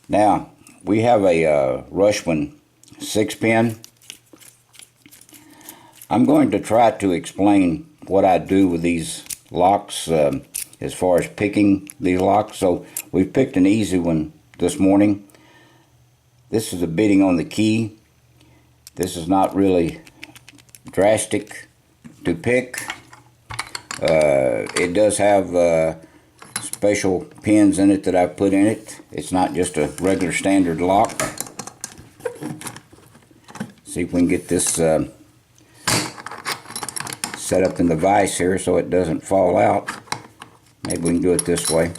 Now, we have a Russwinn 6-pin. I'm going to try to explain what I do with these locks as far as picking these locks. So we've picked an easy one this morning. This is a bitting on the key. This is not really drastic to pick. It does have special pins in it that I've put in it. It's not just a regular standard lock. See if we can get this set up in the vise here so it doesn't fall out. Maybe we can do it this way.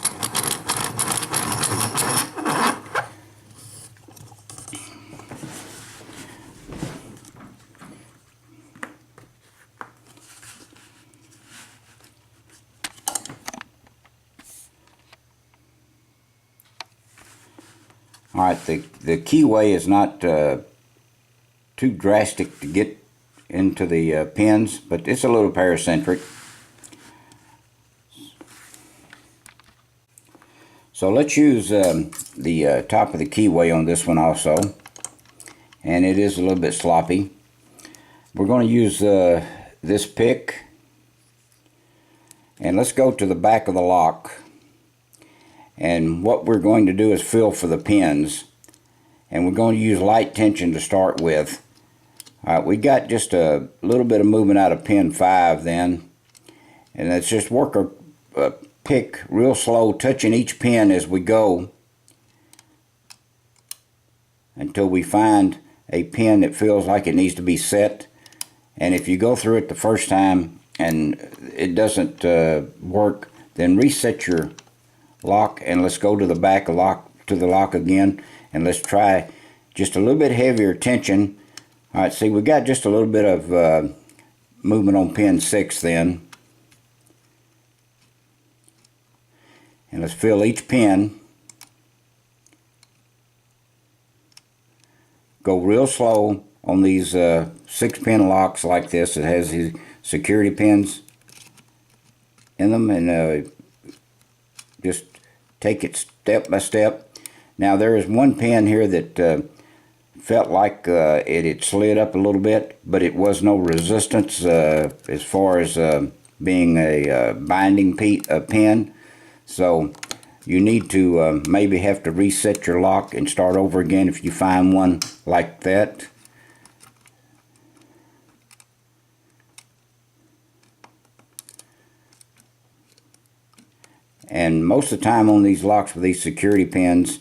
Alright, the keyway is not too drastic to get into the pins, but it's a little paracentric. So let's use the top of the keyway on this one also, and it is a little bit sloppy. We're going to use this pick, and let's go to the back of the lock. And what we're going to do is feel for the pins, and we're going to use light tension to start with. Alright, we got just a little bit of movement out of pin 5 then, and let's just work a pick real slow, touching each pin as we go until we find a pin that feels like it needs to be set. And if you go through it the first time and it doesn't work, then reset your lock, and let's go to the back of the lock again, and let's try just a little bit heavier tension. Alright, see, we got just a little bit of movement on pin 6 then, and let's feel each pin. Go real slow on these 6-pin locks like this. It has these security pins in them, and just take it step by step. Now there is one pin here that felt like it had slid up a little bit, but it was no resistance as far as being a binding pin. So you need to maybe have to reset your lock and start over again if you find one like that. And most of the time on these locks with these security pins,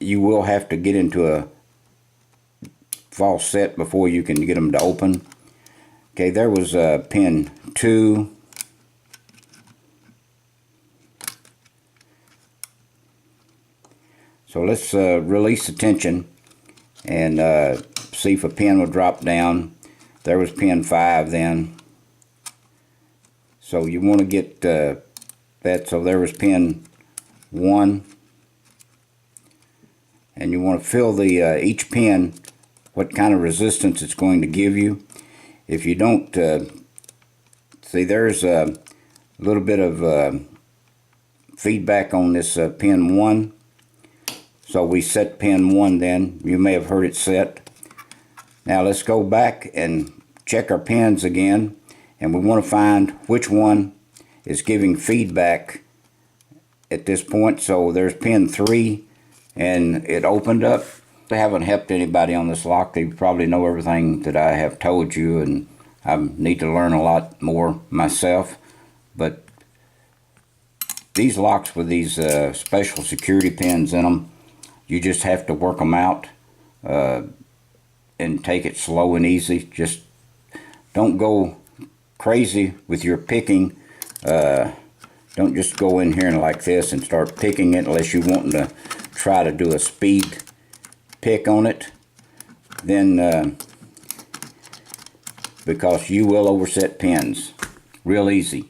you will have to get into a false set before you can get them to open. Okay, there was pin 2. So let's release the tension and see if a pin will drop down. There was pin 5 then. So you want to get that. So there was pin 1. And you want to feel the each pin, what kind of resistance it's going to give you. If you don't, see, there's a little bit of feedback on this pin 1. So we set pin 1 then. You may have heard it set. Now let's go back and check our pins again. And we want to find which one is giving feedback at this point. So there's pin 3, and it opened up. I haven't helped anybody on this lock. They probably know everything that I have told you, and I need to learn a lot more myself. But these locks with these special security pins in them, you just have to work them out and take it slow and easy. Just don't go crazy with your picking. Don't just go in here and like this and start picking it unless you want to try to do a speed pick on it. Then because you will overset pins real easy.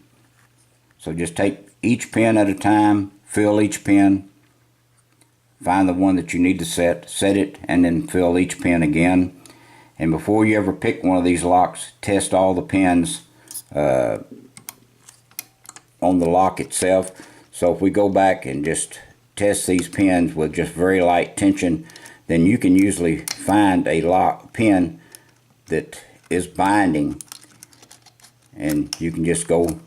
So just take each pin at a time, fill each pin, find the one that you need to set it, and then fill each pin again. And before you ever pick one of these locks, test all the pins on the lock itself. So if we go back and just test these pins with just very light tension, then you can usually find a pin that is binding, and you can just go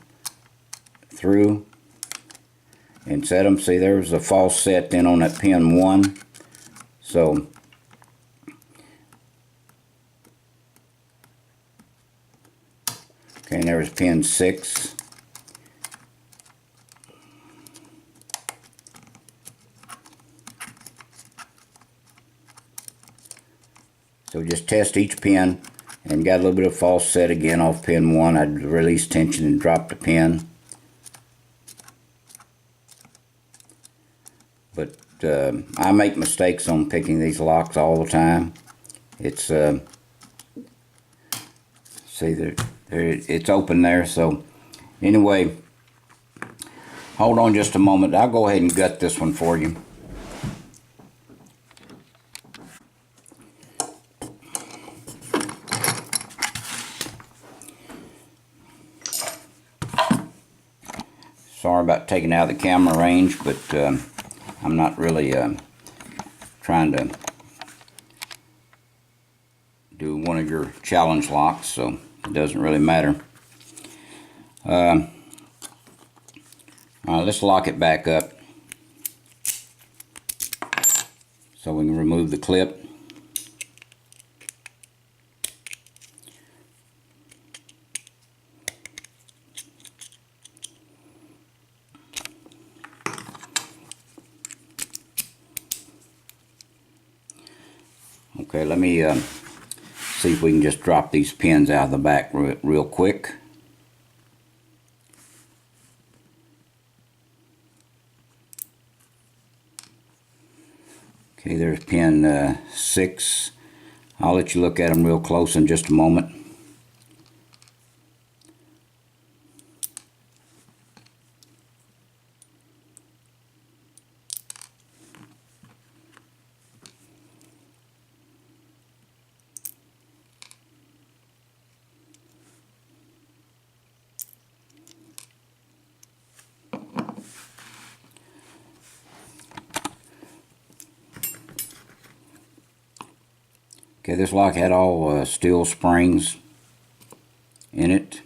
through and set them. See, there's a false set then on that pin 1. So okay, and there's pin 6. So just test each pin, and got a little bit of false set again off pin 1. I'd release tension and drop the pin. But I make mistakes on picking these locks all the time. It's see there, it's open there. So anyway, hold on just a moment. I'll go ahead and gut this one for you. Sorry about taking out of the camera range, but I'm not really trying to do one of your challenge locks, so it doesn't really matter. Alright, let's lock it back up so we can remove the clip. Okay, let me see if we can just drop these pins out of the back real quick. Okay, there's pin 6. I'll let you look at them real close in just a moment. Okay, this lock had all steel springs in it.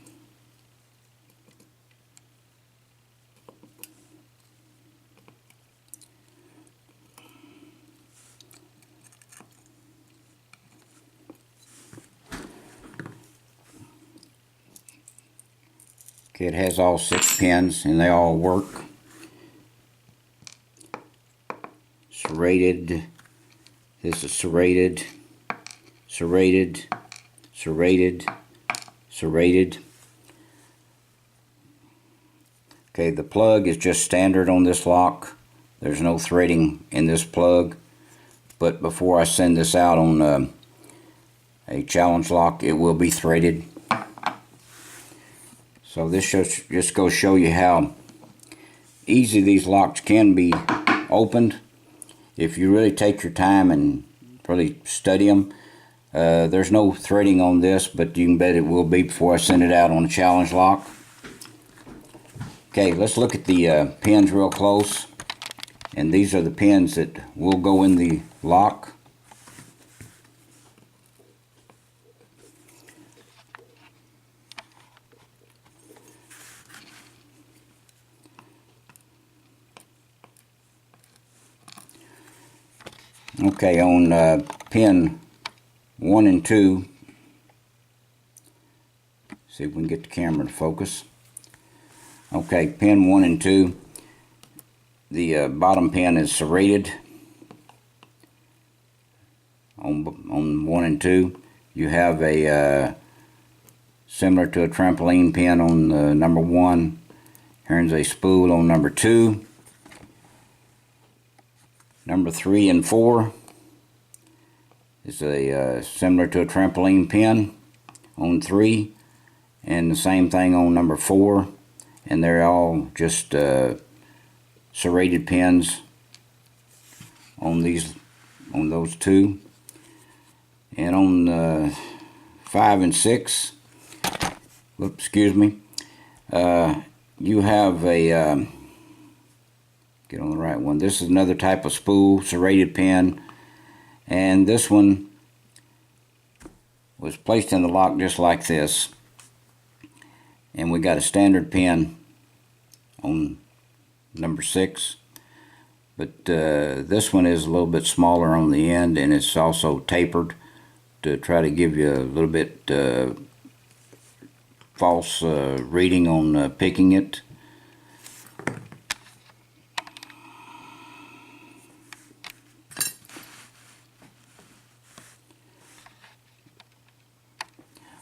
Okay, it has all 6 pins and they all work. Serrated. This is serrated. Serrated, serrated, serrated. Okay, the plug is just standard on this lock. There's no threading in this plug. But before I send this out on a challenge lock, it will be threaded. So this just goes to show you how easy these locks can be opened if you really take your time and really study them. There's no threading on this, but you can bet it will be before I send it out on a challenge lock. Okay, let's look at the pins real close. And these are the pins that will go in the lock. Okay, on pin 1 and 2, see if we can get the camera to focus. Okay, pin 1 and 2, the bottom pin is serrated on 1 and 2. You have a similar to a trampoline pin on number 1. Here's a spool on number 2. Number 3 and 4 is a similar to a trampoline pin on 3, and the same thing on number 4, and they're all just serrated pins on those 2. And on 5 and 6, excuse me, you have a get on the right one. This is another type of spool, serrated pin, and this one was placed in the lock just like this, and we got a standard pin on number 6, but this one is a little bit smaller on the end, and it's also tapered to try to give you a little bit false reading on picking it.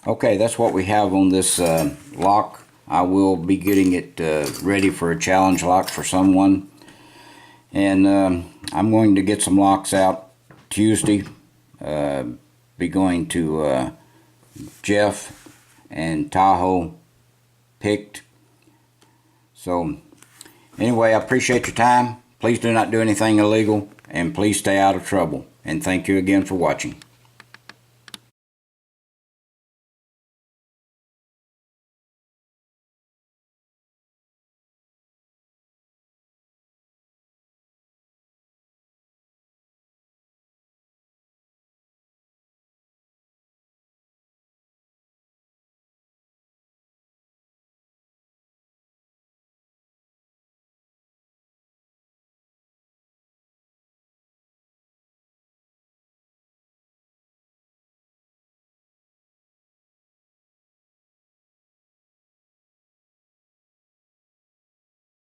Okay, that's what we have on this lock. I will be getting it ready for a challenge lock for someone. And I'm going to get some locks out Tuesday. Be going to Jeff and Tahoe picked. So anyway, I appreciate your time. Please do not do anything illegal, and please stay out of trouble. And thank you again for watching.